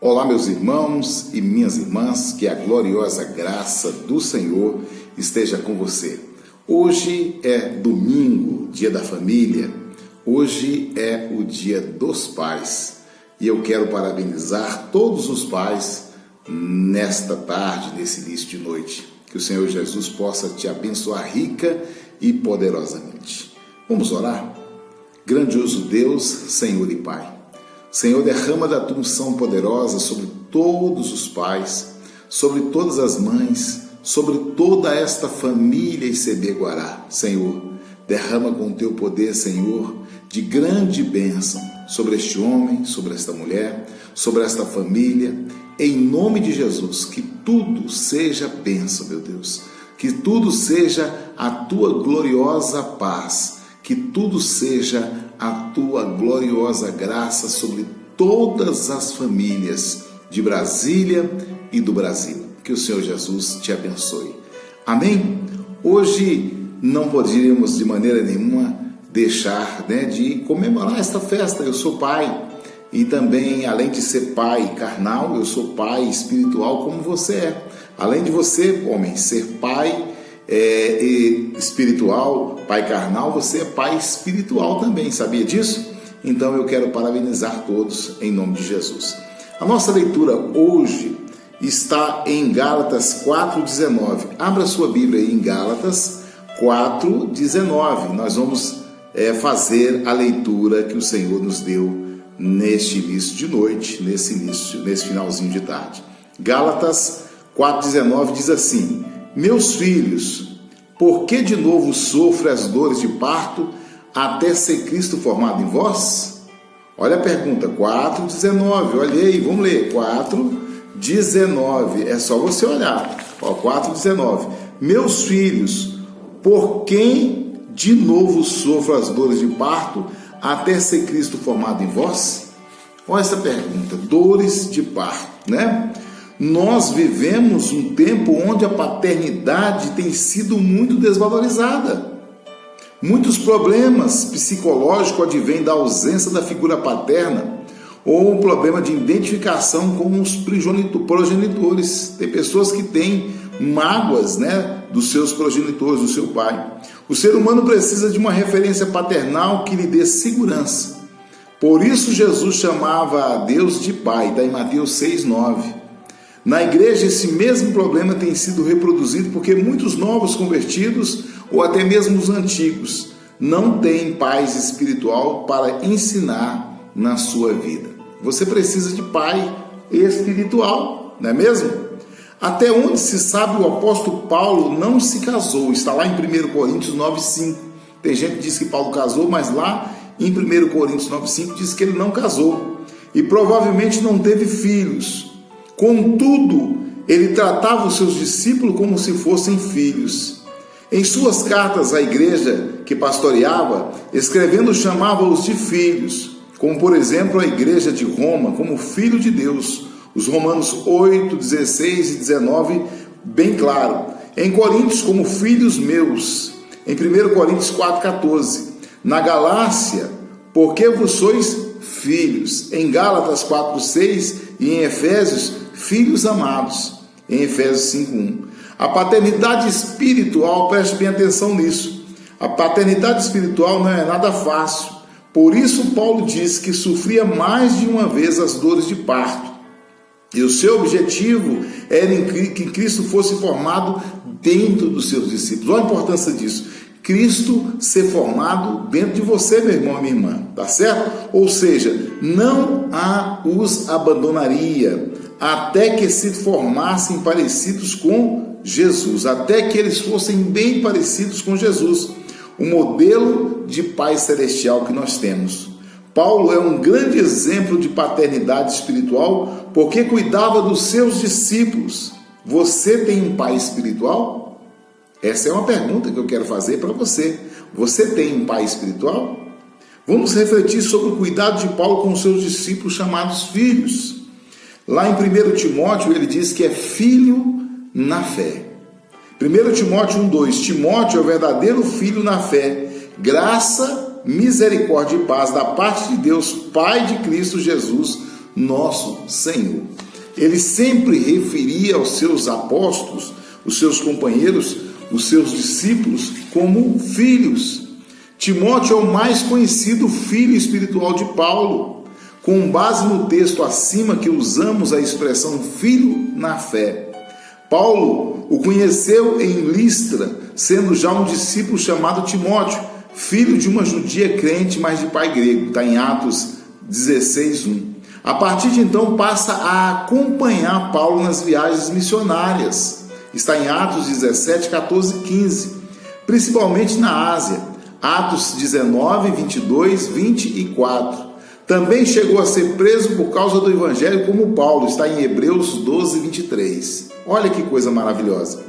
Olá, meus irmãos e minhas irmãs, que a gloriosa graça do Senhor esteja com você. Hoje é domingo, dia da família, hoje é o dia dos pais e eu quero parabenizar todos os pais nesta tarde, nesse início de noite. Que o Senhor Jesus possa te abençoar rica e poderosamente. Vamos orar? Grandioso Deus, Senhor e Pai. Senhor, derrama da tua unção poderosa sobre todos os pais, sobre todas as mães, sobre toda esta família ICB Guará. Senhor, derrama com o teu poder, Senhor, de grande bênção sobre este homem, sobre esta mulher, sobre esta família. Em nome de Jesus, que tudo seja bênção, meu Deus. Que tudo seja a tua gloriosa paz. Que tudo seja a tua gloriosa graça sobre todas as famílias de Brasília e do Brasil. Que o Senhor Jesus te abençoe. Amém? Hoje não poderíamos de maneira nenhuma deixar de comemorar esta festa. Eu sou pai e também, além de ser pai carnal, eu sou pai espiritual como você é. Além de você, homem, ser pai espiritual, pai carnal, você é pai espiritual também, sabia disso? Então eu quero parabenizar todos em nome de Jesus. A nossa leitura hoje está em Gálatas 4,19. Abra sua Bíblia aí em Gálatas 4,19. Nós vamos fazer a leitura que o Senhor nos deu neste início de noite, nesse finalzinho de tarde. Gálatas 4,19 diz assim: meus filhos, por que de novo sofre as dores de parto até ser Cristo formado em vós? Olha a pergunta, 4,19, olha aí, vamos ler, 4,19, é só você olhar, 4,19, meus filhos, por quem de novo sofro as dores de parto até ser Cristo formado em vós? Olha essa pergunta, dores de parto, né? Nós vivemos um tempo onde a paternidade tem sido muito desvalorizada. Muitos problemas psicológicos advêm da ausência da figura paterna ou um problema de identificação com os progenitores. Tem pessoas que têm mágoas, dos seus progenitores, do seu pai. O ser humano precisa de uma referência paternal que lhe dê segurança. Por isso Jesus chamava a Deus de Pai, está em Mateus 6,9. Na igreja, esse mesmo problema tem sido reproduzido porque muitos novos convertidos, ou até mesmo os antigos, não têm paz espiritual para ensinar na sua vida. Você precisa de pai espiritual, não é mesmo? Até onde se sabe, o apóstolo Paulo não se casou, está lá em 1 Coríntios 9,5. Tem gente que diz que Paulo casou, mas lá em 1 Coríntios 9,5 diz que ele não casou e provavelmente não teve filhos. Contudo, ele tratava os seus discípulos como se fossem filhos. Em suas cartas à igreja que pastoreava, escrevendo, chamava-os de filhos, como por exemplo a igreja de Roma, como filho de Deus. Os Romanos 8, 16 e 19, bem claro. Em Coríntios, como filhos meus. Em 1 Coríntios 4, 14. Na Galácia, porque vos sois filhos. Em Gálatas 4, 6 e em Efésios, filhos amados, em Efésios 5:1. A paternidade espiritual, preste bem atenção nisso, a paternidade espiritual não é nada fácil. Por isso Paulo diz que sofria mais de uma vez as dores de parto. E o seu objetivo era que Cristo fosse formado dentro dos seus discípulos. Olha a importância disso. Cristo ser formado dentro de você, meu irmão e minha irmã, tá certo? Ou seja, não os abandonaria até que se formassem parecidos com Jesus, até que eles fossem bem parecidos com Jesus, o modelo de Pai Celestial que nós temos. Paulo é um grande exemplo de paternidade espiritual porque cuidava dos seus discípulos. Você tem um pai espiritual? Essa é uma pergunta que eu quero fazer para você. Você tem um pai espiritual? Vamos refletir sobre o cuidado de Paulo com os seus discípulos chamados filhos. Lá em 1 Timóteo ele diz que é filho na fé. 1 Timóteo 1,2. Timóteo é o verdadeiro filho na fé. Graça, misericórdia e paz da parte de Deus, Pai de Cristo Jesus, nosso Senhor. Ele sempre referia aos seus apóstolos, os seus companheiros, os seus discípulos, como filhos. Timóteo é o mais conhecido filho espiritual de Paulo. Com base no texto acima que usamos a expressão filho na fé. Paulo o conheceu em Listra, sendo já um discípulo chamado Timóteo, filho de uma judia crente, mas de pai grego. Está em Atos 16:1. A partir de então passa a acompanhar Paulo nas viagens missionárias. Está em Atos 17, 14 e 15, principalmente na Ásia. Atos 19, 22, 24. Também chegou a ser preso por causa do evangelho como Paulo, está em Hebreus 12, 23. Olha que coisa maravilhosa.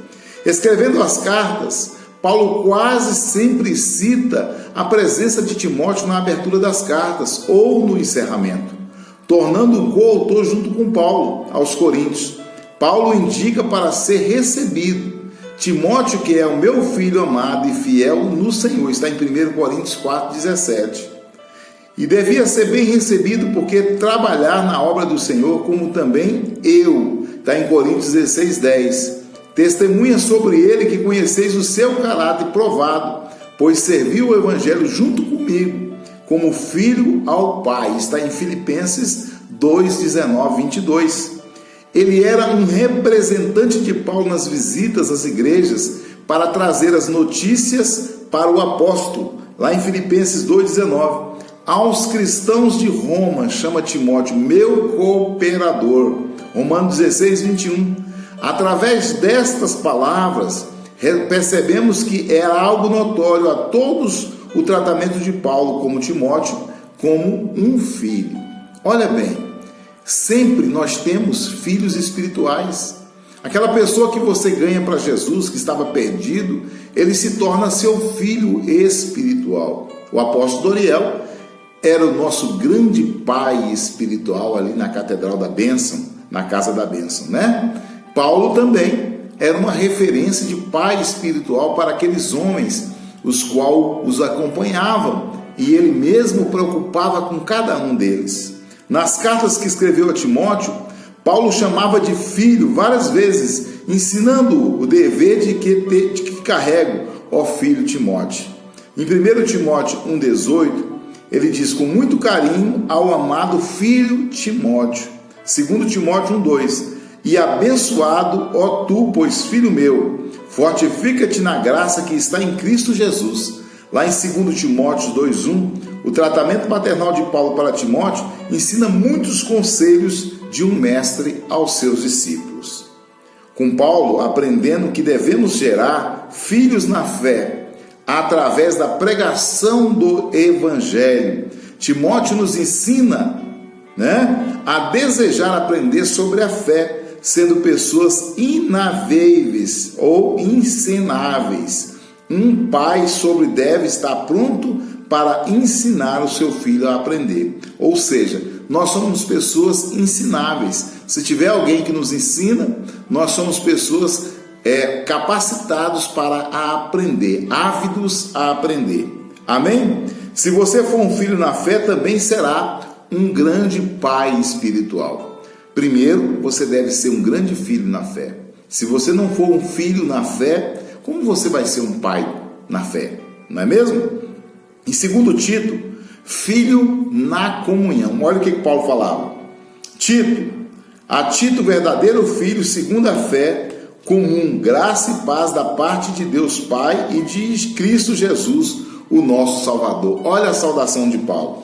Escrevendo as cartas, Paulo quase sempre cita a presença de Timóteo na abertura das cartas ou no encerramento, tornando-o coautor junto com Paulo aos Coríntios. Paulo indica para ser recebido. Timóteo, que é o meu filho amado e fiel no Senhor, está em 1 Coríntios 4, 17. E devia ser bem recebido porque trabalhar na obra do Senhor, como também eu, está em Coríntios 16, 10. Testemunha sobre ele que conheceis o seu caráter provado, pois serviu o evangelho junto comigo, como filho ao Pai, está em Filipenses 2, 19, 22. Ele era um representante de Paulo nas visitas às igrejas para trazer as notícias para o apóstolo, lá em Filipenses 2, 19. Aos cristãos de Roma, chama Timóteo meu cooperador, Romanos 16, 21. Através destas palavras, percebemos que era algo notório a todos o tratamento de Paulo como Timóteo, como um filho. Olha bem, sempre nós temos filhos espirituais. Aquela pessoa que você ganha para Jesus, que estava perdido, ele se torna seu filho espiritual. O apóstolo Doriel era o nosso grande pai espiritual ali na Catedral da Bênção, na Casa da Bênção, né? Paulo também era uma referência de pai espiritual para aqueles homens, os quais os acompanhavam, e ele mesmo preocupava com cada um deles. Nas cartas que escreveu a Timóteo, Paulo chamava de filho várias vezes, ensinando o dever de que carrego, ó filho Timóteo. Em 1 Timóteo 1,18, ele diz com muito carinho ao amado filho Timóteo. 2 Timóteo 1,2, e abençoado, ó tu, pois filho meu, fortifica-te na graça que está em Cristo Jesus. Lá em 2 Timóteo 2,1, o tratamento paternal de Paulo para Timóteo ensina muitos conselhos de um mestre aos seus discípulos. Com Paulo aprendendo que devemos gerar filhos na fé, através da pregação do Evangelho, Timóteo nos ensina, a desejar aprender sobre a fé, sendo pessoas inavéveis ou ensináveis. Um pai deve estar pronto para ensinar o seu filho a aprender. Ou seja, nós somos pessoas ensináveis. Se tiver alguém que nos ensina, nós somos pessoas capacitados para aprender, ávidos a aprender. Amém? Se você for um filho na fé, também será um grande pai espiritual. Primeiro, você deve ser um grande filho na fé. Se você não for um filho na fé, como você vai ser um pai na fé? Não é mesmo? Em 2 Tito, filho na comunhão. Olha o que Paulo falava. A Tito, verdadeiro filho, segundo a fé, comum, graça e paz da parte de Deus Pai e de Cristo Jesus, o nosso Salvador. Olha a saudação de Paulo.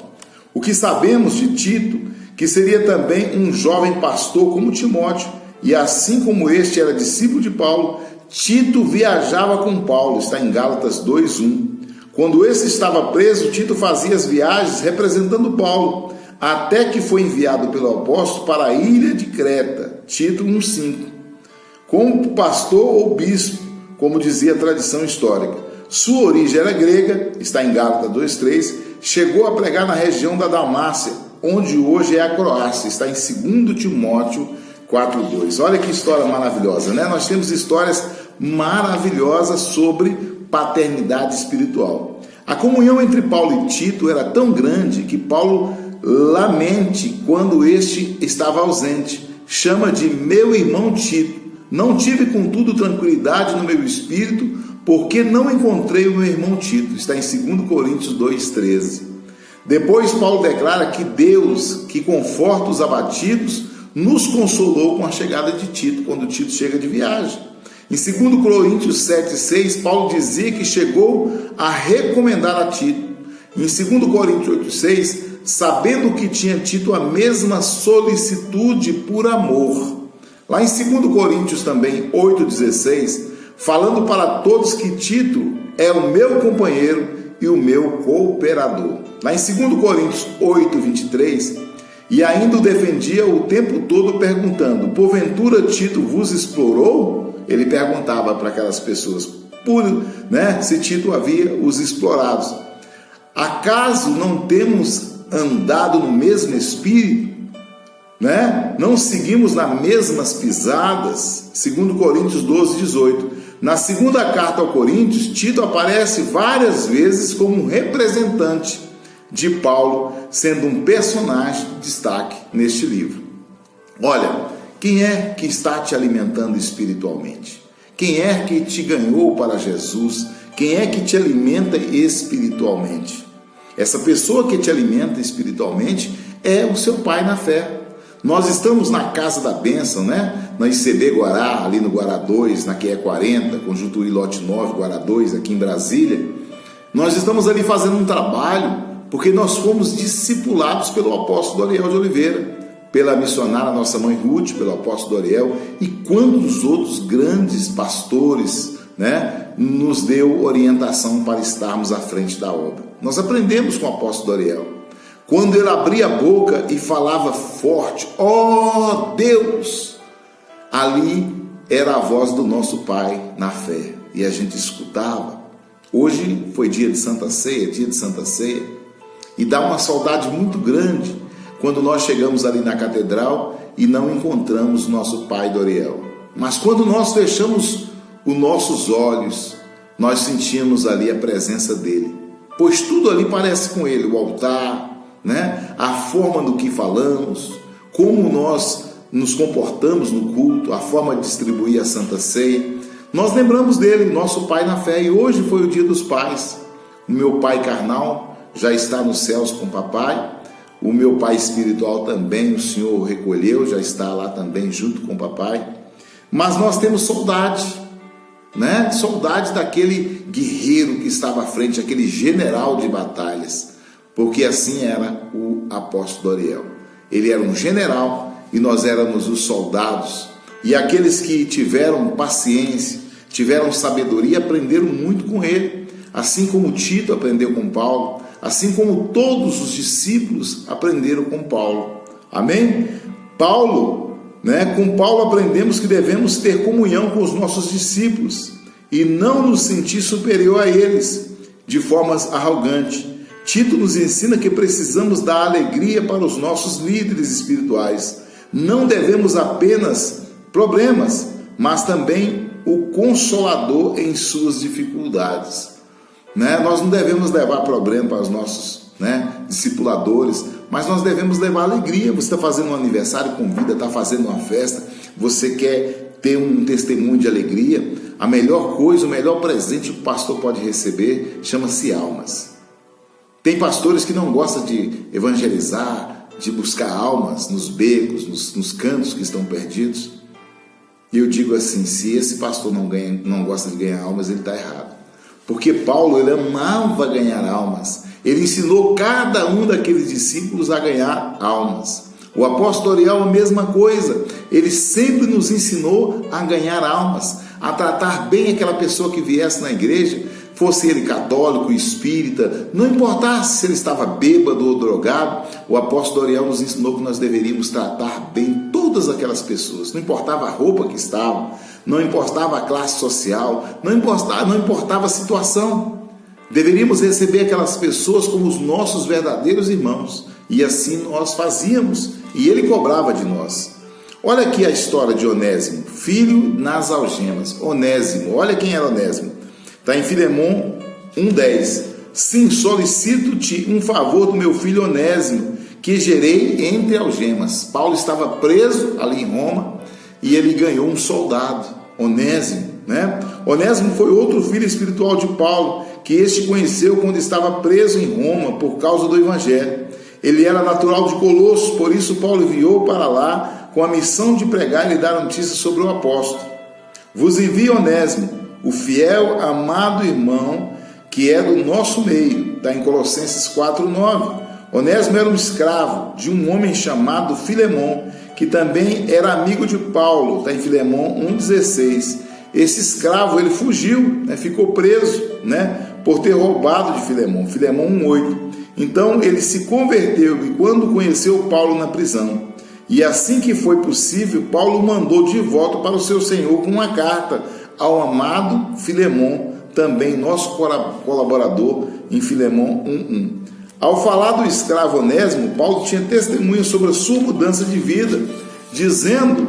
O que sabemos de Tito, que seria também um jovem pastor como Timóteo, e assim como este era discípulo de Paulo, Tito viajava com Paulo, está em Gálatas 2:1. Quando esse estava preso, Tito fazia as viagens representando Paulo, até que foi enviado pelo apóstolo para a ilha de Creta, Tito 1:5, como pastor ou bispo, como dizia a tradição histórica. Sua origem era grega, está em Gálatas 2:3, chegou a pregar na região da Dalmácia, onde hoje é a Croácia, está em 2 Timóteo 4:2. Olha que história maravilhosa, né? Nós temos histórias maravilhosas sobre paternidade espiritual. A comunhão entre Paulo e Tito era tão grande que Paulo lamente quando este estava ausente. Chama de meu irmão Tito. Não tive, contudo, tranquilidade no meu espírito, porque não encontrei o meu irmão Tito. Está em 2 Coríntios 2,13. Depois Paulo declara que Deus, que conforta os abatidos, nos consolou com a chegada de Tito, quando Tito chega de viagem. Em 2 Coríntios 7,6, Paulo dizia que chegou a recomendar a Tito. Em 2 Coríntios 8,6, sabendo que tinha Tito a mesma solicitude por amor. Lá em 2 Coríntios também 8,16, falando para todos que Tito é o meu companheiro e o meu cooperador. Lá em 2 Coríntios 8,23, e ainda o defendia o tempo todo perguntando, porventura Tito vos explorou? Ele perguntava para aquelas pessoas, se Tito havia os explorados. Acaso não temos andado no mesmo espírito? Não seguimos nas mesmas pisadas? 2 Coríntios 12,18. Na segunda carta ao Coríntios, Tito aparece várias vezes como um representante de Paulo, sendo um personagem de destaque neste livro. Olha, quem é que está te alimentando espiritualmente? Quem é que te ganhou para Jesus? Quem é que te alimenta espiritualmente? Essa pessoa que te alimenta espiritualmente é o seu pai na fé. Nós estamos na Casa da Bênção, na ICB Guará, ali no Guará 2, na QE 40, Conjuntuí Lote 9, Guará 2, aqui em Brasília. Nós estamos ali fazendo um trabalho, porque nós fomos discipulados pelo apóstolo Ariel de Oliveira, pela missionária nossa mãe Ruth, pelo apóstolo Ariel, e quantos outros grandes pastores, nos deu orientação para estarmos à frente da obra. Nós aprendemos com o apóstolo Ariel. Quando ele abria a boca e falava forte, ó Deus, ali era a voz do nosso Pai na fé, e a gente escutava. Hoje foi dia de Santa Ceia, e dá uma saudade muito grande quando nós chegamos ali na catedral e não encontramos nosso Pai do Ariel. Mas quando nós fechamos os nossos olhos, nós sentimos ali a presença dele, pois tudo ali parece com ele, o altar, a forma do que falamos, como nós nos comportamos no culto, a forma de distribuir a Santa Ceia. Nós lembramos dele, nosso Pai na fé, e hoje foi o dia dos pais. O meu pai carnal já está nos céus com o papai, o meu pai espiritual também, o Senhor o recolheu, já está lá também junto com o papai. Mas nós temos saudade, saudade daquele guerreiro que estava à frente, aquele general de batalhas, porque assim era o apóstolo Ariel. Ele era um general e nós éramos os soldados, e aqueles que tiveram paciência, tiveram sabedoria, aprenderam muito com ele, assim como Tito aprendeu com Paulo, assim como todos os discípulos aprenderam com Paulo. Amém? Com Paulo aprendemos que devemos ter comunhão com os nossos discípulos e não nos sentir superior a eles de formas arrogantes. Tito nos ensina que precisamos dar alegria para os nossos líderes espirituais. Não devemos apenas problemas, mas também o consolador em suas dificuldades. Nós não devemos levar problema para os nossos discipuladores, mas nós devemos levar alegria. Você está fazendo um aniversário, convida, está fazendo uma festa, você quer ter um testemunho de alegria. A melhor coisa, o melhor presente que o pastor pode receber chama-se almas. Tem pastores que não gostam de evangelizar, de buscar almas nos becos, nos cantos que estão perdidos. E eu digo assim, se esse pastor não gosta de ganhar almas, ele está errado. Porque Paulo, ele amava ganhar almas. Ele ensinou cada um daqueles discípulos a ganhar almas. O apóstolo Ariel, a mesma coisa. Ele sempre nos ensinou a ganhar almas, a tratar bem aquela pessoa que viesse na igreja, fosse ele católico, espírita, não importasse se ele estava bêbado ou drogado. O apóstolo Ariel nos ensinou que nós deveríamos tratar bem todas aquelas pessoas, não importava a roupa que estavam, não importava a classe social, não importava a situação. Deveríamos receber aquelas pessoas como os nossos verdadeiros irmãos, e assim nós fazíamos, e ele cobrava de nós. Olha aqui a história de Onésimo, filho nas algemas. Onésimo, olha quem era Onésimo. Está em Filemon 1,10. Sim, solicito-te um favor do meu filho Onésimo, que gerei entre algemas. Paulo estava preso ali em Roma e ele ganhou um soldado, Onésimo, né? Onésimo foi outro filho espiritual de Paulo, que este conheceu quando estava preso em Roma por causa do Evangelho. Ele era natural de Colossos, por isso Paulo enviou para lá com a missão de pregar e dar notícias sobre o apóstolo. Vos envio Onésimo, o fiel, amado irmão, que é do nosso meio. Está em Colossenses 4:9. Onésimo era um escravo de um homem chamado Filemon, que também era amigo de Paulo. Está em Filemon 1:16. Esse escravo, ele fugiu, né, ficou preso, né, por ter roubado de Filemon. Filemon 1:8. Então ele se converteu e quando conheceu Paulo na prisão, e assim que foi possível, Paulo mandou de volta para o seu senhor com uma carta ao amado Filemon, também nosso colaborador, em Filemon 1:1. Ao falar do escravo Onésimo, Paulo tinha testemunho sobre a sua mudança de vida, dizendo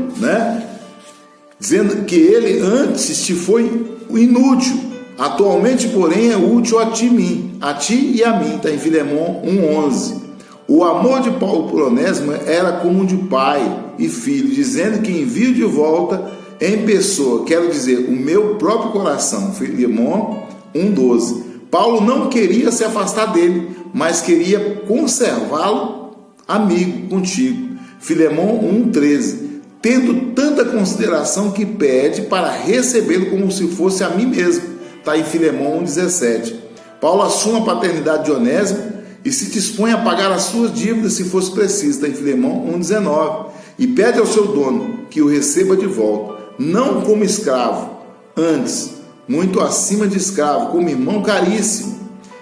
que ele antes te foi inútil, atualmente, porém, é útil a ti e a mim. Está em Filemon 1:11. O amor de Paulo por Onésimo era como de pai e filho, dizendo que envio de volta em pessoa, quero dizer, o meu próprio coração. Filemon 1:12. Paulo não queria se afastar dele, mas queria conservá-lo amigo contigo. Filemon 1:13. Tendo tanta consideração que pede para recebê-lo como se fosse a mim mesmo. Está em Filemon 1:17. Paulo assume a paternidade de Onésimo e se dispõe a pagar as suas dívidas se fosse preciso. Está em Filemon 1:19. E pede ao seu dono que o receba de volta, não como escravo, antes, muito acima de escravo, como irmão caríssimo.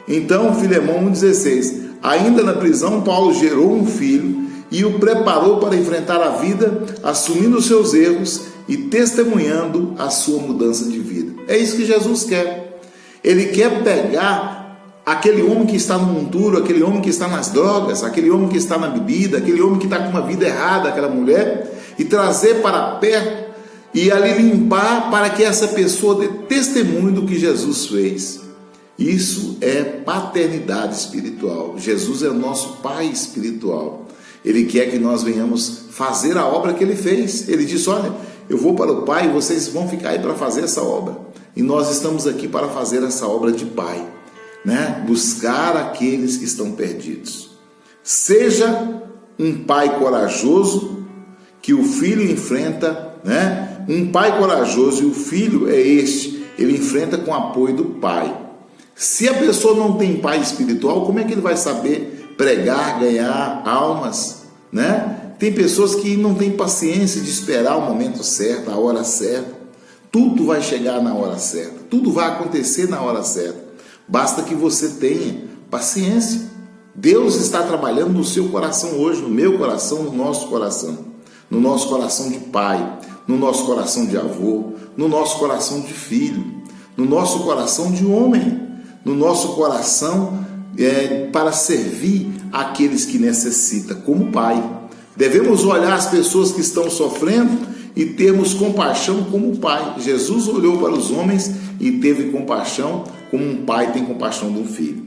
Então, Filemon 1:16. Ainda na prisão, Paulo gerou um filho e o preparou para enfrentar a vida, assumindo os seus erros e testemunhando a sua mudança de vida. É isso que Jesus quer. Ele quer pegar aquele homem que está no monturo, aquele homem que está nas drogas, aquele homem que está na bebida, aquele homem que está com uma vida errada, aquela mulher, e trazer para perto e ali limpar para que essa pessoa dê testemunho do que Jesus fez. Isso é paternidade espiritual. Jesus é o nosso Pai espiritual. Ele quer que nós venhamos fazer a obra que Ele fez. Ele disse, olha, eu vou para o Pai e vocês vão ficar aí para fazer essa obra. E nós estamos aqui para fazer essa obra de Pai, né? Buscar aqueles que estão perdidos. Seja um pai corajoso que o filho enfrenta, né? Um pai corajoso e o filho é este, ele enfrenta com o apoio do pai. Se a pessoa não tem pai espiritual, como é que ele vai saber pregar, ganhar almas, né? Tem pessoas que não têm paciência de esperar o momento certo, a hora certa. Tudo vai chegar na hora certa, tudo vai acontecer na hora certa. Basta que você tenha paciência. Deus está trabalhando no seu coração hoje, no meu coração, no nosso coração de pai, no nosso coração de avô, no nosso coração de filho, no nosso coração de homem, no nosso coração para servir aqueles que necessitam, como pai. Devemos olhar as pessoas que estão sofrendo e termos compaixão como pai. Jesus olhou para os homens e teve compaixão como um pai tem compaixão de um filho.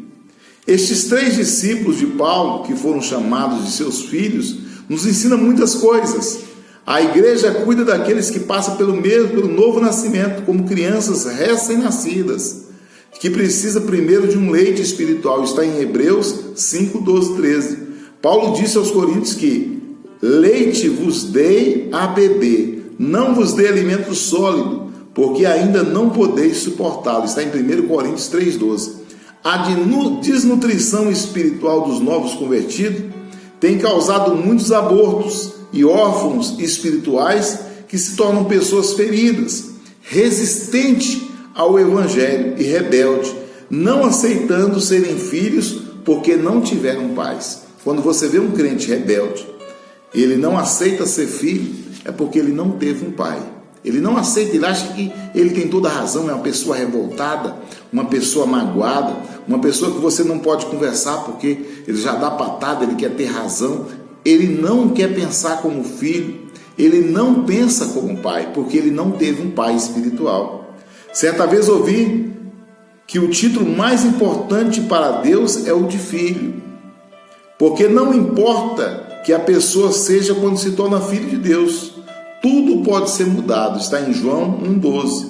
Estes 3 discípulos de Paulo, que foram chamados de seus filhos, nos ensinam muitas coisas. A igreja cuida daqueles que passam pelo novo nascimento, como crianças recém-nascidas, que precisa primeiro de um leite espiritual. Está em Hebreus 5, 12, 13. Paulo disse aos coríntios que leite vos dei a beber, não vos dei alimento sólido, porque ainda não podeis suportá-lo. Está em 1 Coríntios 3, 12. A desnutrição espiritual dos novos convertidos tem causado muitos abortos e órfãos espirituais que se tornam pessoas feridas, resistentes ao evangelho e rebelde, não aceitando serem filhos porque não tiveram pais. Quando você vê um crente rebelde, ele não aceita ser filho, é porque ele não teve um pai. Ele não aceita, ele acha que ele tem toda a razão, é uma pessoa revoltada, uma pessoa magoada, uma pessoa que você não pode conversar porque ele já dá patada, ele quer ter razão. Ele não quer pensar como filho, ele não pensa como pai, porque ele não teve um pai espiritual. Certa vez ouvi que o título mais importante para Deus é o de filho. Porque não importa que a pessoa seja quando se torna filho de Deus, tudo pode ser mudado. Está em João 1,12.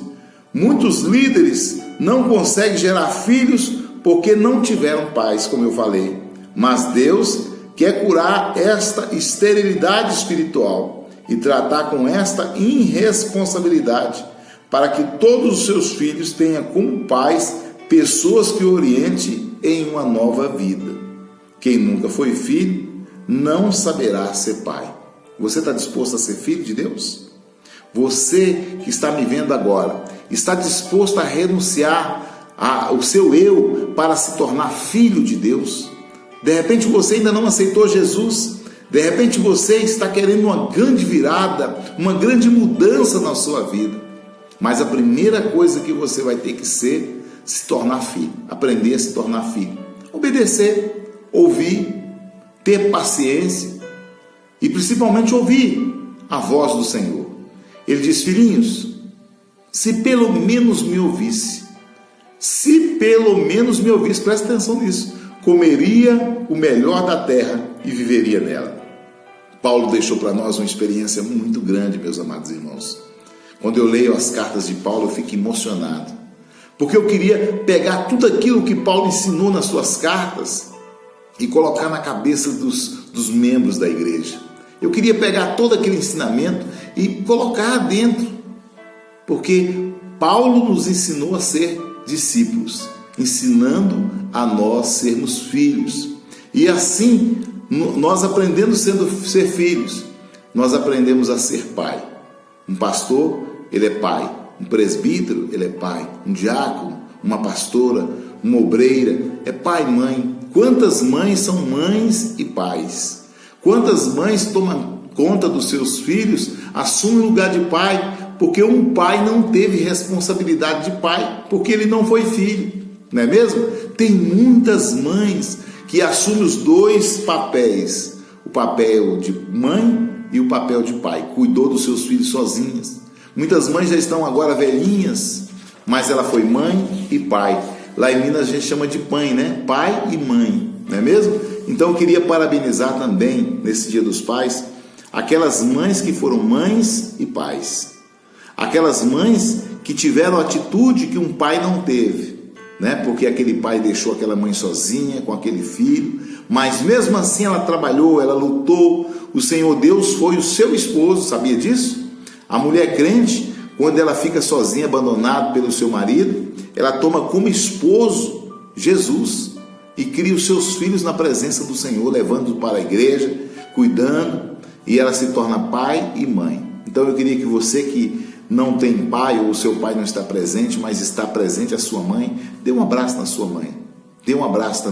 Muitos líderes não conseguem gerar filhos porque não tiveram pais, como eu falei. Mas Deus quer curar esta esterilidade espiritual e tratar com esta irresponsabilidade, para que todos os seus filhos tenham como pais pessoas que orientem em uma nova vida. Quem nunca foi filho não saberá ser pai. Você está disposto a ser filho de Deus? Você que está me vendo agora, está disposto a renunciar ao seu eu para se tornar filho de Deus? De repente você ainda não aceitou Jesus. De repente você está querendo uma grande virada, uma grande mudança na sua vida. Mas a primeira coisa que você vai ter que ser, se tornar filho. Aprender a se tornar filho. Obedecer, ouvir, ter paciência e principalmente ouvir a voz do Senhor. Ele diz: filhinhos, se pelo menos me ouvisse, presta atenção nisso, comeria o melhor da terra e viveria nela. Paulo deixou para nós uma experiência muito grande, meus amados irmãos. Quando eu leio as cartas de Paulo, eu fico emocionado, porque eu queria pegar tudo aquilo que Paulo ensinou nas suas cartas e colocar na cabeça dos membros da igreja. Eu queria pegar todo aquele ensinamento e colocar dentro, porque Paulo nos ensinou a ser discípulos, ensinando a nós sermos filhos. E assim, nós aprendendo ser filhos, nós aprendemos a ser pai. Um pastor, ele é pai. Um presbítero, ele é pai. Um diácono, uma pastora, uma obreira, é pai e mãe. Quantas mães são mães e pais? Quantas mães tomam conta dos seus filhos, assumem o lugar de pai, porque um pai não teve responsabilidade de pai, porque ele não foi filho, não é mesmo? Tem muitas mães que assumem os dois papéis, o papel de mãe e o papel de pai, cuidou dos seus filhos sozinhas. Muitas mães já estão agora velhinhas, mas ela foi mãe e pai. Lá em Minas a gente chama de pai, né? Pai e mãe, não é mesmo? Então eu queria parabenizar também, nesse Dia dos Pais, aquelas mães que foram mães e pais. Aquelas mães que tiveram a atitude que um pai não teve, né? Porque aquele pai deixou aquela mãe sozinha com aquele filho, mas mesmo assim ela trabalhou, ela lutou. O Senhor Deus foi o seu esposo, sabia disso? A mulher crente, quando ela fica sozinha, abandonada pelo seu marido, ela toma como esposo Jesus e cria os seus filhos na presença do Senhor, levando-os para a igreja, cuidando, e ela se torna pai e mãe. Então eu queria que você que não tem pai, ou o seu pai não está presente, mas está presente a sua mãe, dê um abraço na sua mãe, dê um abraço também.